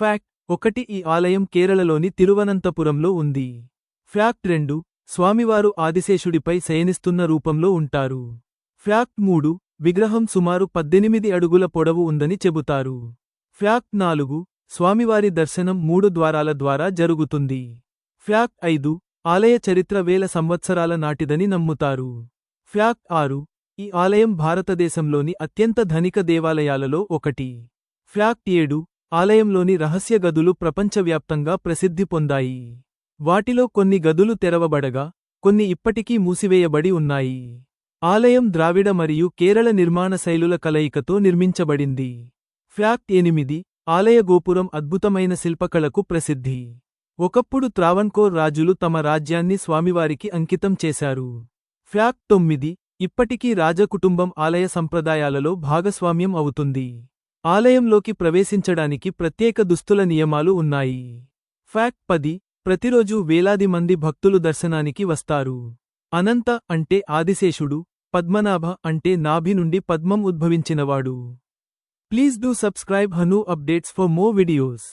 Fact 1 ఈ ఆలయం కేరళలోని తిరువనంతపురంలో ఉంది. ఫ్యాక్ట్ 2 స్వామివారు ఆదిశేషుడిపై శయనిస్తున్న రూపంలో ఉంటారు. ఫ్యాక్ట్ 3 విగ్రహం సుమారు 18 అడుగుల పొడవు ఉందని చెబుతారు. ఫ్యాక్ట్ 4 స్వామివారి దర్శనం 3 ద్వారాల ద్వారా జరుగుతుంది. ఫ్యాక్ట్ 5 ఆలయ చరిత్ర వేల సంవత్సరాల నాటిదని నమ్ముతారు. ఫ్యాక్ట్ 6 ఈ ఆలయం భారతదేశంలోని అత్యంత ధనిక దేవాలయాలలో ఒకటి. ఫ్యాక్ట్ 7 ఆలయంలోని రహస్య గదులు ప్రపంచవ్యాప్తంగా ప్రసిద్ధి పొందాయి. వాటిలో కొన్ని గదులు తెరవబడగా, కొన్ని ఇప్పటికీ మూసివేయబడి ఉన్నాయి. ఆలయం ద్రావిడ మరియు కేరళ నిర్మాణ శైలుల కలయికతో నిర్మించబడింది. ఫ్యాక్ట్ 8 ఆలయ గోపురం అద్భుతమైన శిల్పకళకు ప్రసిద్ధి. ఒకప్పుడు త్రావణ్కోర్ రాజులు తమ రాజ్యాన్ని స్వామివారికి అంకితం చేశారు. ఫ్యాక్ట్ 9 ఇప్పటికీ రాజకుటుంబం ఆలయ సంప్రదాయాలలో భాగస్వామ్యం అవుతుంది. ఆలయంలోకి ప్రవేశించడానికి ప్రత్యేక దుస్తుల నియమాలు ఉన్నాయి. ఫ్యాక్ట్ 10 ప్రతిరోజూ వేలాది మంది భక్తులు దర్శనానికి వస్తారు. అనంత అంటే ఆదిశేషుడు, పద్మనాభ అంటే నాభి నుండి పద్మం ఉద్భవించినవాడు. Please do subscribe Hanu updates for more videos.